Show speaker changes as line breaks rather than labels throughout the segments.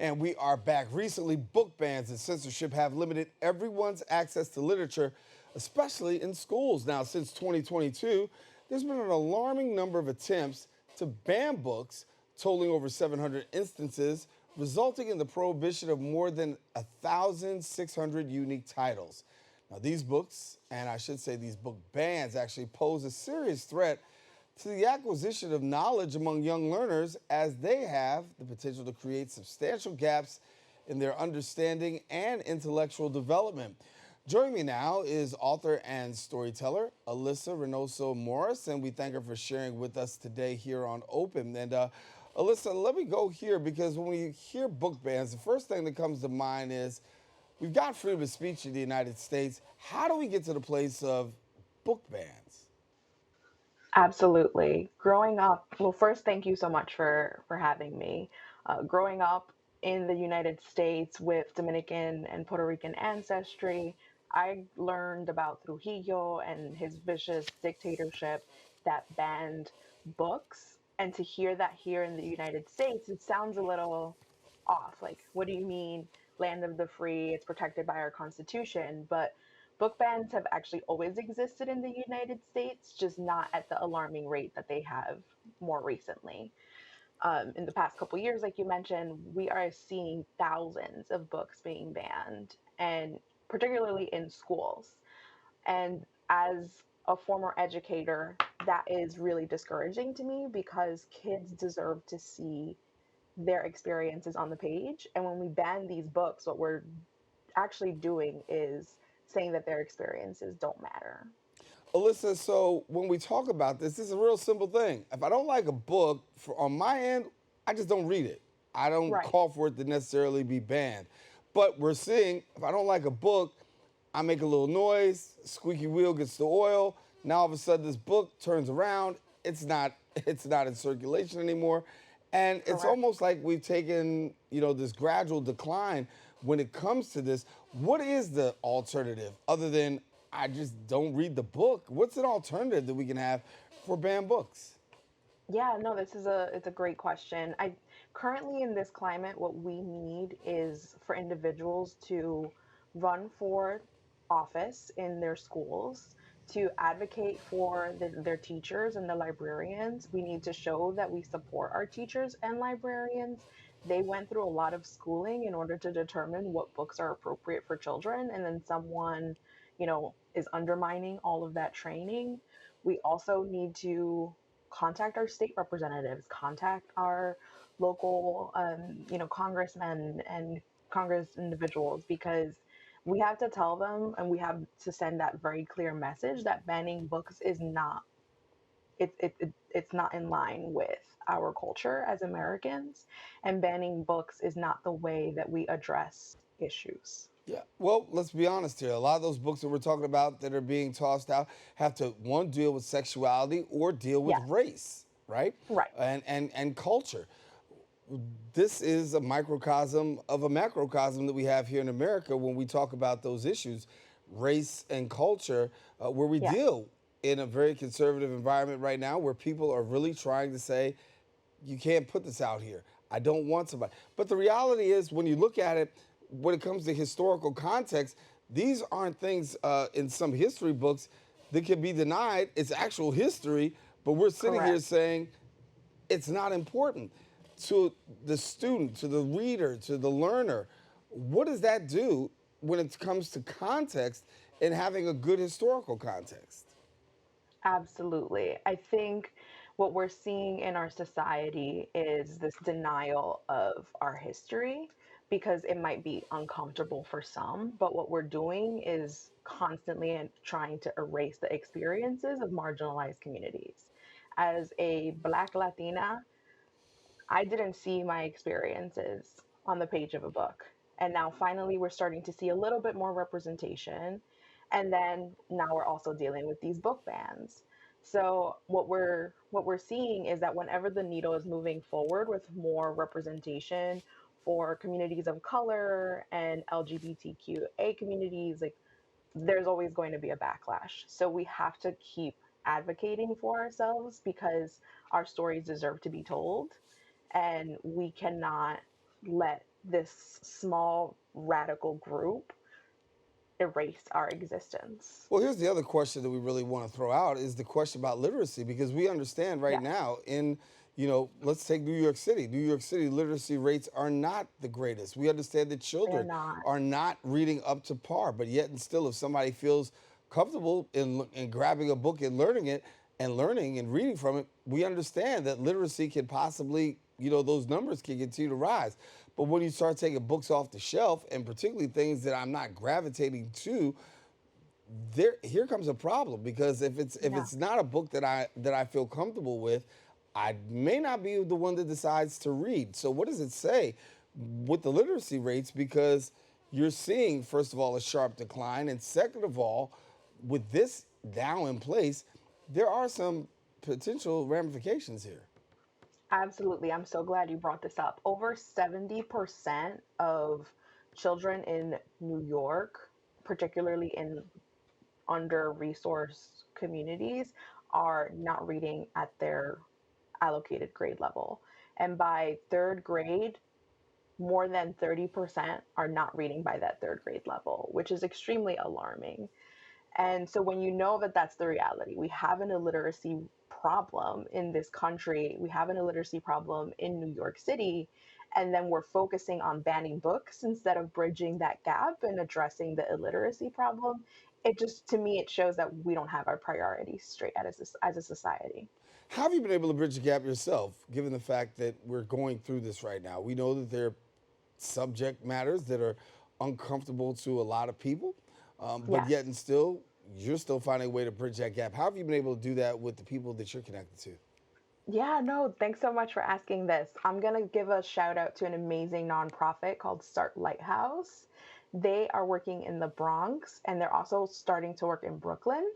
And we are back. Recently, book bans and censorship have limited everyone's access to literature, especially in schools. Now, since 2022, there's been an alarming number of attempts to ban books, totaling over 700 instances, resulting in the prohibition of more than 1,600 unique titles. Now, these books, and I should say these book bans, actually pose a serious threat to the acquisition of knowledge among young learners, as they have the potential to create substantial gaps in their understanding and intellectual development. Joining me now is author and storyteller Alyssa Reynoso-Morris, and we thank her for sharing with us today here on Open. And Alyssa, let me go here, because when we hear book bans, the first thing that comes to mind is we've got freedom of speech in the United States. How do we get to the place of book bans?
Absolutely. Growing up, well, first, thank you so much for having me. Growing up in the United States with Dominican and Puerto Rican ancestry, I learned about Trujillo and his vicious dictatorship that banned books. And to hear that here in the United States, it sounds a little off. Like, what do you mean, land of the free? It's protected by our Constitution. But book bans have actually always existed in the United States, just not at the alarming rate that they have more recently. In the past couple years, like you mentioned, we are seeing thousands of books being banned, and particularly in schools. And as a former educator, that is really discouraging to me because kids deserve to see their experiences on the page. And when we ban these books, what we're actually doing is saying that their experiences don't matter.
Alyssa, so when we talk about this is a real simple thing. If I don't like a book, on my end, I just don't read it. I don't
Right.
call for it to necessarily be banned. But we're seeing, if I don't like a book, I make a little noise, squeaky wheel gets the oil. Now all of a sudden this book turns around. It's not in circulation anymore. And it's
Correct.
almost like we've taken, this gradual decline when it comes to this. What is the alternative other than I just don't read the book? What's an alternative that we can have for banned books?
Yeah, no, this is a it's a great question. I currently in this climate, what we need is for individuals to run for office in their schools, to advocate for their teachers and the librarians. We need to show that we support our teachers and librarians. They went through a lot of schooling in order to determine what books are appropriate for children, and then someone, is undermining all of that training. We also need to contact our state representatives, contact our local, congressmen and Congress individuals, because we have to tell them and we have to send that very clear message that banning books is not it's not in line with our culture as Americans, and banning books is not the way that we address issues.
Yeah. Well, let's be honest here. A lot of those books that we're talking about that are being tossed out have to, one, deal with sexuality or deal with
Yes,
race, right?
right.
And culture. This is a microcosm of a macrocosm that we have here in America when we talk about those issues, race and culture, where we
Yes.
deal in a very conservative environment right now where people are really trying to say, you can't put this out here. I don't want somebody. But the reality is, when you look at it, when it comes to historical context, these aren't things in some history books that can be denied. It's actual history, but we're sitting here
Correct.
saying it's not important to the student, to the reader, to the learner. What does that do when it comes to context and having a good historical context?
Absolutely. I think what we're seeing in our society is this denial of our history because it might be uncomfortable for some, but what we're doing is constantly trying to erase the experiences of marginalized communities. As a Black Latina, I didn't see my experiences on the page of a book. And now finally we're starting to see a little bit more representation. And then now we're also dealing with these book bans. So what we're seeing is that whenever the needle is moving forward with more representation for communities of color and LGBTQA communities, like there's always going to be a backlash. So we have to keep advocating for ourselves because our stories deserve to be told, and we cannot let this small radical group erase our existence.
Well, here's the other question that we really want to throw out is the question about literacy, because we understand right
Yes,
now in, let's take New York City. New York City literacy rates are not the greatest. We understand that
they're
children
not.
are not reading up to par, but yet and still, if somebody feels comfortable in grabbing a book and learning it and learning and reading from it, we understand that literacy can possibly, those numbers can continue to rise. But when you start taking books off the shelf, and particularly things that I'm not gravitating to, here comes a problem, because if
Yeah.
it's not a book that I feel comfortable with, I may not be the one that decides to read. So what does it say with the literacy rates? Because you're seeing, first of all, a sharp decline, and second of all, with this now in place, there are some potential ramifications here.
Absolutely. I'm so glad you brought this up. Over 70% of children in New York, particularly in under resourced communities, are not reading at their allocated grade level. And by third grade, more than 30% are not reading by that third grade level, which is extremely alarming. And so when you know that that's the reality, we have an illiteracy problem in this country, we have an illiteracy problem in New York City, and then we're focusing on banning books instead of bridging that gap and addressing the illiteracy problem. It just, to me, it shows that we don't have our priorities straight as a society.
How have you been able to bridge the gap yourself, given the fact that we're going through this right now? We know that there are subject matters that are uncomfortable to a lot of people, but yet
Yes.
and still, you're still finding a way to bridge that gap. How have you been able to do that with the people that you're connected to?
Yeah, no, thanks so much for asking this. I'm going to give a shout out to an amazing nonprofit called Start Lighthouse. They are working in the Bronx and they're also starting to work in Brooklyn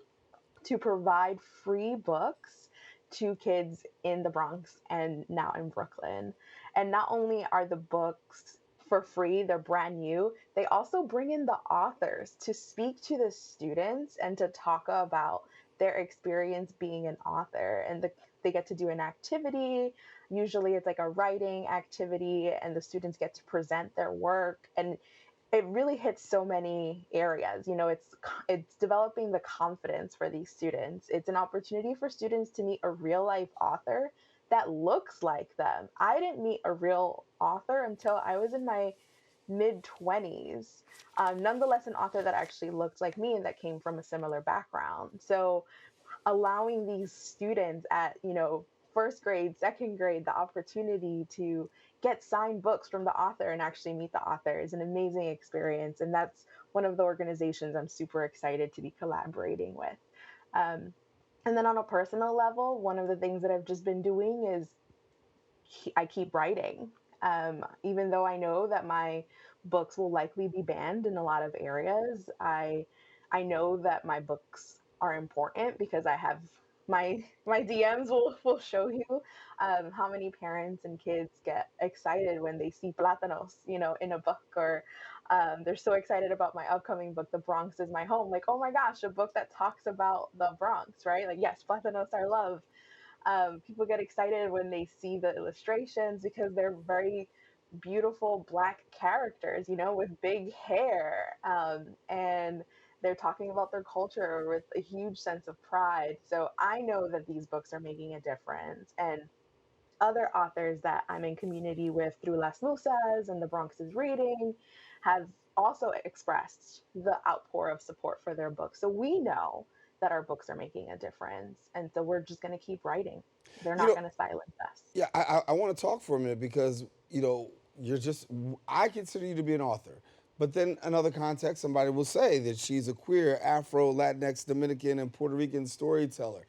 to provide free books to kids in the Bronx and now in Brooklyn. And not only are the books for free, they're brand new, they also bring in the authors to speak to the students and to talk about their experience being an author. And they get to do an activity. Usually it's like a writing activity, and the students get to present their work. And it really hits so many areas. It's developing the confidence for these students. It's an opportunity for students to meet a real life author that looks like them. I didn't meet a real author until I was in my mid 20s. Nonetheless, an author that actually looked like me and that came from a similar background. So allowing these students at, first grade, second grade, the opportunity to get signed books from the author and actually meet the author is an amazing experience. And that's one of the organizations I'm super excited to be collaborating with. Um, and then on a personal level, one of the things that I've just been doing is I keep writing. Even though I know that my books will likely be banned in a lot of areas, I know that my books are important because I have my DMs will show you how many parents and kids get excited when they see plátanos, in a book, or they're so excited about my upcoming book, The Bronx is My Home. Like, oh my gosh, a book that talks about the Bronx, right? Like, yes, plátanos are love. People get excited when they see the illustrations because they're very beautiful black characters, with big hair. And they're talking about their culture with a huge sense of pride. So I know that these books are making a difference. And other authors that I'm in community with through Las Musas and the Bronx is Reading have also expressed the outpour of support for their books. So we know that our books are making a difference. And so we're just going to keep writing. They're
You
not
know,
going to silence us.
yeah, I want to talk for a minute, because you're just I consider you to be an author. But then another context, somebody will say that she's a queer, Afro, Latinx, Dominican, and Puerto Rican storyteller.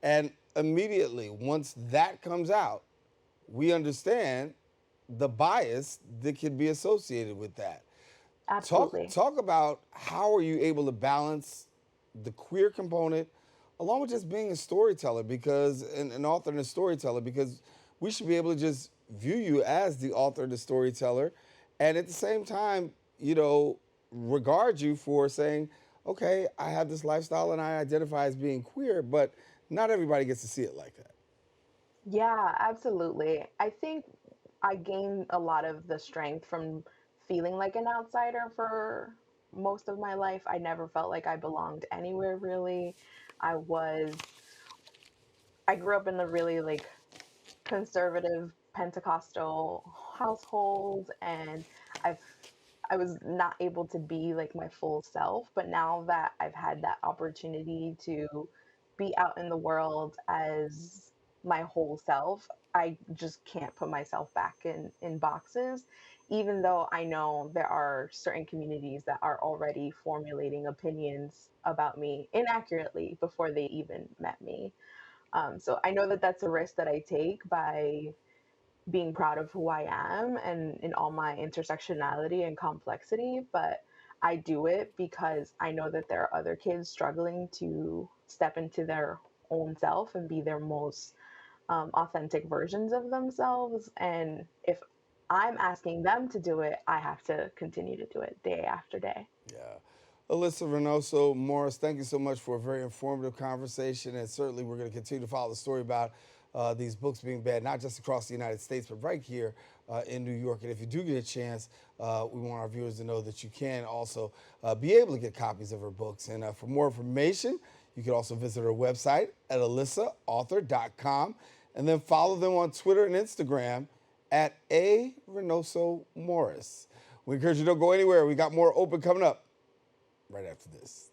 And immediately, once that comes out, we understand the bias that could be associated with that. Talk
Absolutely.
talk about how are you able to balance the queer component along with just being a storyteller, because an author and a storyteller, because we should be able to just view you as the author and the storyteller, and at the same time, regard you for saying, okay, I have this lifestyle and I identify as being queer, but not everybody gets to see it like that.
Yeah, absolutely. I think I gained a lot of the strength from feeling like an outsider for most of my life. I never felt like I belonged anywhere really. I was I grew up in a really like conservative Pentecostal household, and I've I was not able to be like my full self, but now that I've had that opportunity to be out in the world as my whole self, I just can't put myself back in boxes, even though I know there are certain communities that are already formulating opinions about me inaccurately before they even met me. So I know that that's a risk that I take by being proud of who I am and in all my intersectionality and complexity, but I do it because I know that there are other kids struggling to step into their own self and be their most authentic versions of themselves. And if I'm asking them to do it, I have to continue to do it day after day.
Yeah. Alyssa Reynoso-Morris, thank you so much for a very informative conversation. And certainly we're going to continue to follow the story about these books being banned, not just across the United States, but right here in New York. And if you do get a chance, we want our viewers to know that you can also be able to get copies of her books. And for more information, you can also visit her website at alyssaauthor.com and then follow them on Twitter and Instagram at A. Reynoso Morris. We encourage you to don't go anywhere. We got more open coming up right after this.